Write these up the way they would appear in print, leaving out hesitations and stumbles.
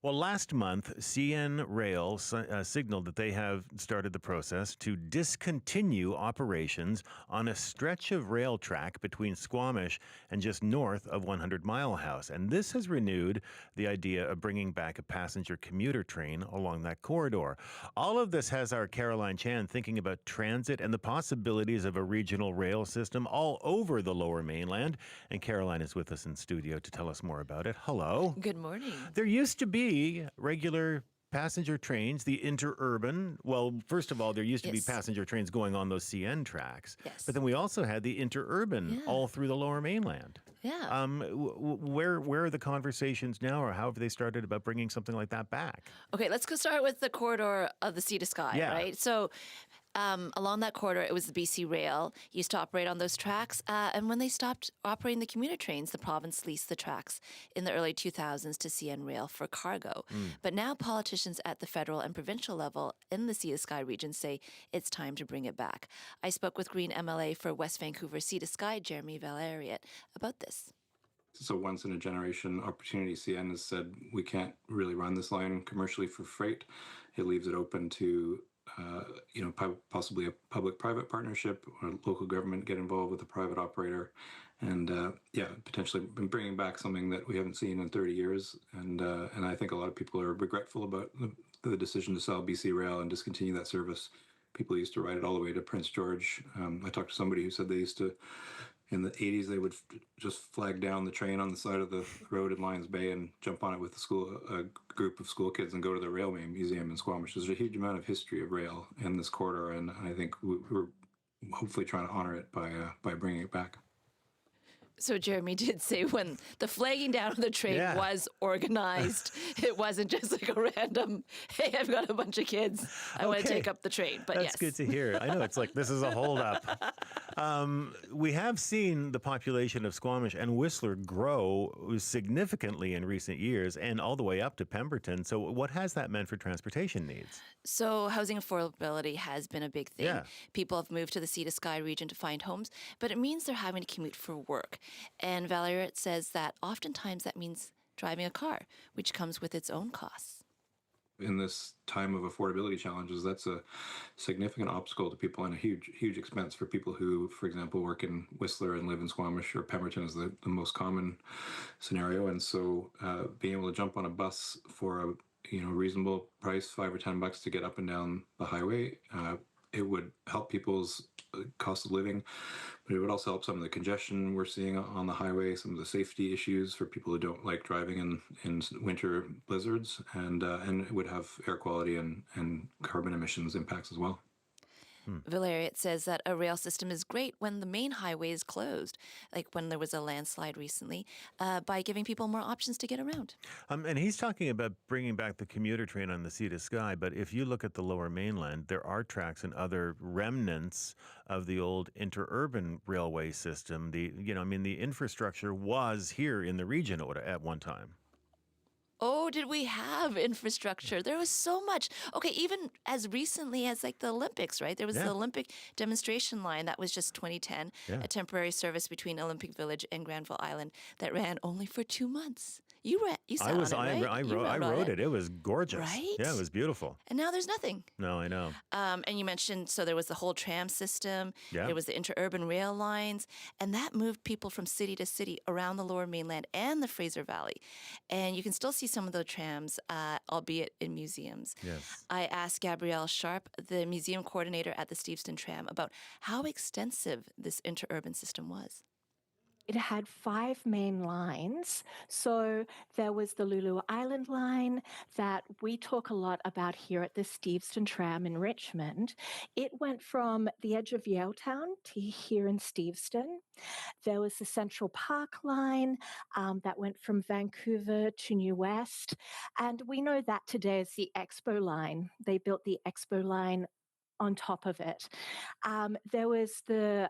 Well, last month, CN Rail signaled that they have started the process to discontinue operations on a stretch of rail track between Squamish and just north of 100 Mile House. And this has renewed the idea of bringing back a passenger commuter train along that corridor. All of this has our Caroline Chan thinking about transit and the possibilities of a regional rail system all over the Lower Mainland. And Caroline is with us in studio to tell us more about it. Hello. Good morning. There used to be regular passenger trains, the interurban. Well, first of all, there used to be Yes. passenger trains going on those CN tracks. Yes. But then we also had the interurban Yeah. all through the Lower Mainland. Yeah. Where are the conversations now, or how have they started about bringing something like that back? Okay, let's go start with the corridor of the sea to sky, Yeah. right? So along that corridor, it was the BC Rail used to operate on those tracks. And when they stopped operating the commuter trains, the province leased the tracks in the early 2000s to CN Rail for cargo. But now politicians at the federal and provincial level in the sea to sky region say it's time to bring it back. I spoke with Green MLA for West Vancouver Sea to Sky, Jeremy Valeriot, about this. It's a once-in-a-generation opportunity. CN has said we can't really run this line commercially for freight. It leaves it open to possibly a public-private partnership or local government get involved with a private operator, and potentially bringing back something that we haven't seen in 30 years. And I think a lot of people are regretful about the decision to sell BC Rail and discontinue that service. People used to ride it all the way to Prince George. I talked to somebody who said they used to, in the 80s, they would just flag down the train on the side of the road in Lions Bay and jump on it with a group of school kids and go to the Railway Museum in Squamish. There's a huge amount of history of rail in this corridor, and I think we're hopefully trying to honor it by bringing it back. So Jeremy did say when the flagging down of the train was organized, it wasn't just like a random, hey, I've got a bunch of kids, I want to take up the train. But That's good to hear. I know it's like this is a holdup. We have seen the population of Squamish and Whistler grow significantly in recent years and all the way up to Pemberton. So what has that meant for transportation needs? So housing affordability has been a big thing. Yeah. People have moved to the sea to sky region to find homes, but it means they're having to commute for work. And Valeriot says that oftentimes that means driving a car, which comes with its own costs. In this time of affordability challenges, that's a significant obstacle to people and a huge expense for people who, for example, work in Whistler and live in Squamish, or Pemberton is the most common scenario. And so being able to jump on a bus for a reasonable price, $5 or $10 to get up and down the highway, it would help people's cost of living, but it would also help some of the congestion we're seeing on the highway, some of the safety issues for people who don't like driving in winter blizzards, and it would have air quality and carbon emissions impacts as well. Valeriot says that a rail system is great when the main highway is closed, like when there was a landslide recently, by giving people more options to get around. And he's talking about bringing back the commuter train on the sea to sky. But if you look at the Lower Mainland, there are tracks and other remnants of the old interurban railway system. The infrastructure was here in the region at one time. Oh, did we have infrastructure? There was so much. Okay, even as recently as like the Olympics, right? There was the Olympic demonstration line that was just 2010, a temporary service between Olympic Village and Granville Island that ran only for 2 months. You sat on it, right? I rode it. It was gorgeous. Right? Yeah, it was beautiful. And now there's nothing. No, I know. And you mentioned, so there was the whole tram system. Yeah. There was the interurban rail lines. And that moved people from city to city around the Lower Mainland and the Fraser Valley. And you can still see some of those trams, albeit in museums. Yes. I asked Gabrielle Sharp, the museum coordinator at the Steveston Tram, about how extensive this interurban system was. It had 5 main lines. So there was the Lulu Island line that we talk a lot about here at the Steveston Tram in Richmond. It went from the edge of Yaletown to here in Steveston. There was the Central Park line that went from Vancouver to New West. And we know that today is the Expo line. They built the Expo line on top of it. There was the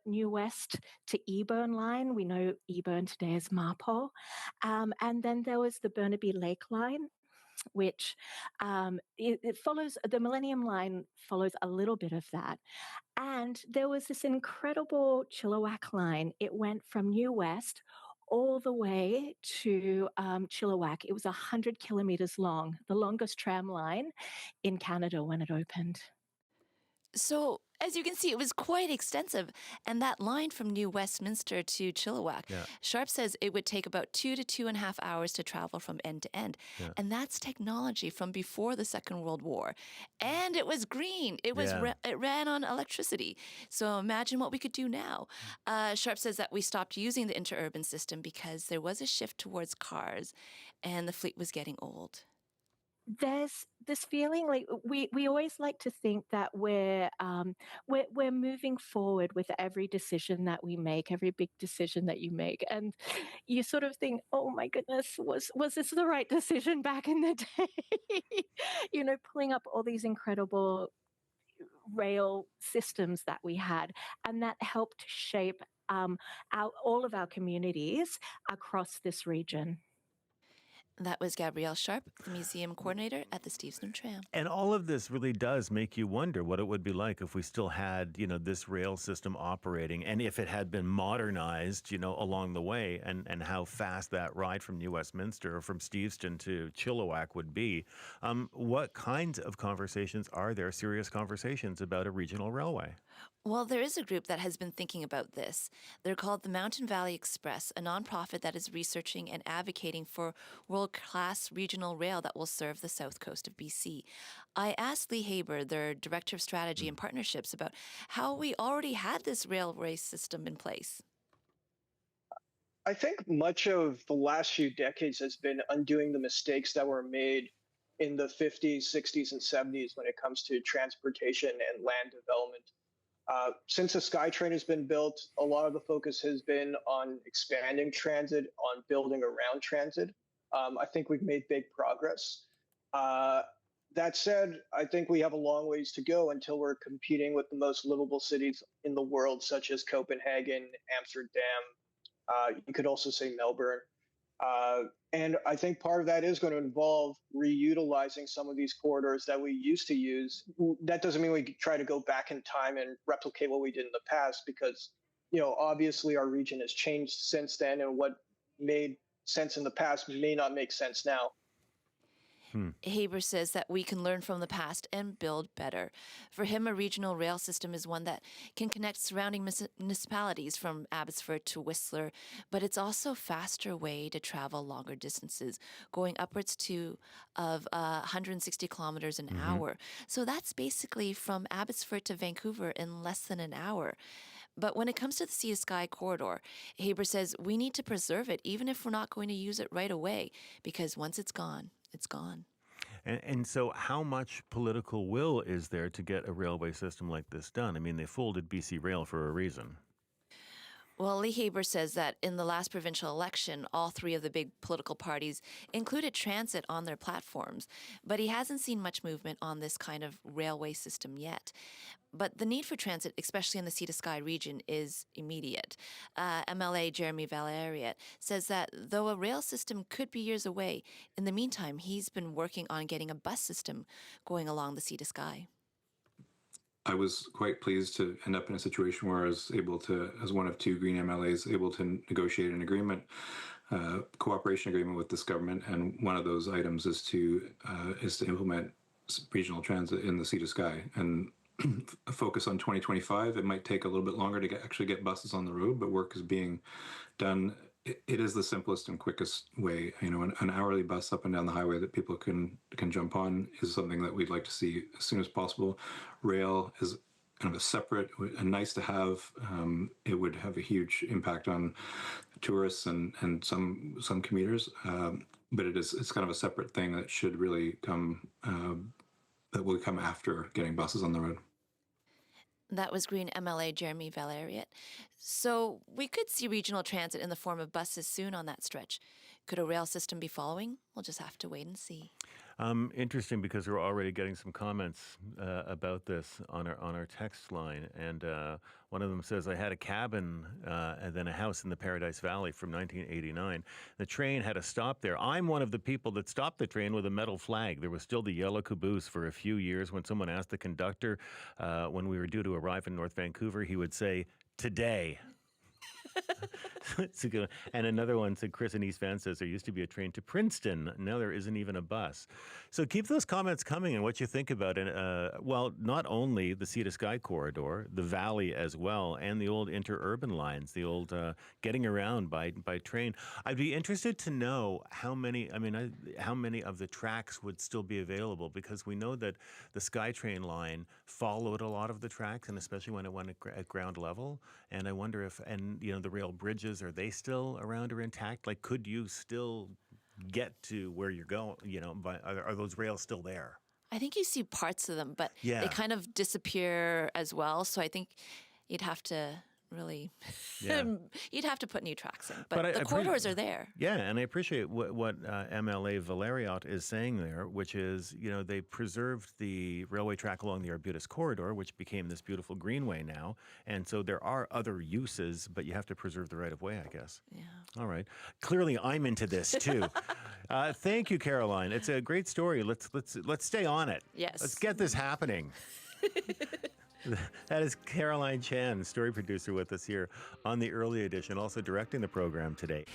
New West to Eburn line. We know Eburn today is Marpole. And then there was the Burnaby Lake line, which it follows, the Millennium line follows a little bit of that. And there was this incredible Chilliwack line. It went from New West all the way to Chilliwack. It was 100 kilometers long, the longest tram line in Canada when it opened. So, as you can see, it was quite extensive. And that line from New Westminster to Chilliwack, Yeah, Sharp says it would take about 2 to 2.5 hours to travel from end to end. yeah, And that's technology from before the Second World War. And it was green. yeah. It ran on electricity. So imagine what we could do now. Sharp says that we stopped using the interurban system because there was a shift towards cars and the fleet was getting old. There's this feeling like we always like to think that we're moving forward with every decision that we make, every big decision that you make, and you sort of think, oh my goodness, was this the right decision back in the day? Pulling up all these incredible rail systems that we had, and that helped shape all of our communities across this region. That was Gabrielle Sharp, the museum coordinator at the Steveston Tram. And all of this really does make you wonder what it would be like if we still had, this rail system operating, and if it had been modernized, along the way, and how fast that ride from New Westminster or from Steveston to Chilliwack would be. What kinds of conversations are there, serious conversations about a regional railway? Well, there is a group that has been thinking about this. They're called the Mountain Valley Express, a nonprofit that is researching and advocating for world-class regional rail that will serve the south coast of BC. I asked Lee Haber, their Director of Strategy and Partnerships, about how we already had this railway system in place. I think much of the last few decades has been undoing the mistakes that were made in the 50s, 60s, and 70s when it comes to transportation and land development. Since the SkyTrain has been built, a lot of the focus has been on expanding transit, on building around transit. I think we've made big progress. That said, I think we have a long ways to go until we're competing with the most livable cities in the world, such as Copenhagen, Amsterdam. You could also say Melbourne. And I think part of that is going to involve reutilizing some of these corridors that we used to use. That doesn't mean we try to go back in time and replicate what we did in the past, because, obviously our region has changed since then, and what made sense in the past may not make sense now. Haber says that we can learn from the past and build better. For him, a regional rail system is one that can connect surrounding municipalities from Abbotsford to Whistler, but it's also a faster way to travel longer distances, going upwards of 160 kilometers an hour. So that's basically from Abbotsford to Vancouver in less than an hour. But when it comes to the sea to sky corridor, Haber says we need to preserve it, even if we're not going to use it right away, because once it's gone, it's gone. And so how much political will is there to get a railway system like this done? I mean, they folded BC Rail for a reason. Well, Lee Haber says that in the last provincial election, all three of the big political parties included transit on their platforms, but he hasn't seen much movement on this kind of railway system yet. But the need for transit, especially in the sea to sky region, is immediate. MLA Jeremy Valeriot says that though a rail system could be years away, in the meantime, he's been working on getting a bus system going along the sea to sky. I was quite pleased to end up in a situation where I was able to, as one of two Green MLAs, able to negotiate an agreement, cooperation agreement with this government, and one of those items is to implement regional transit in the sea to sky and focus on 2025. It might take a little bit longer to actually get buses on the road, but work is being done. It is the simplest and quickest way. An hourly bus up and down the highway that people can jump on is something that we'd like to see as soon as possible. Rail is kind of a separate, and nice to have. It would have a huge impact on tourists and some commuters, but it's kind of a separate thing that should really come. That will come after getting buses on the road. That was Green MLA Jeremy Valeriot. So we could see regional transit in the form of buses soon on that stretch. Could a rail system be following? We'll just have to wait and see. Interesting, because we're already getting some comments about this on our text line, and one of them says, "I had a cabin and then a house in the Paradise Valley from 1989. The train had a stop there. I'm one of the people that stopped the train with a metal flag. There was still the yellow caboose for a few years. When someone asked the conductor when we were due to arrive in North Vancouver, he would say, 'Today.'" It's a good one. And another one said, Chris in East Van says, there used to be a train to Princeton. Now there isn't even a bus. So keep those comments coming and what you think about it. Well, not only the Sea to Sky corridor, the valley as well, and the old interurban lines, the old getting around by train. I'd be interested to know how many of the tracks would still be available, because we know that the SkyTrain line followed a lot of the tracks, and especially when it went at ground level. And I wonder if, the rail bridges, are they still around or intact? Like, could you still get to where you're going? Are those rails still there? I think you see parts of them, but Yeah. they kind of disappear as well. So I think you'd have to really, you'd have to put new tracks in. But the corridors are there. Yeah, and I appreciate what MLA Valeriot is saying there, which is, they preserved the railway track along the Arbutus corridor, which became this beautiful greenway now. And so there are other uses, but you have to preserve the right-of-way, I guess. Yeah. All right. Clearly, I'm into this, too. Thank you, Caroline. It's a great story. Let's stay on it. Yes. Let's get this happening. That is Caroline Chan, story producer with us here on the Early Edition, also directing the program today.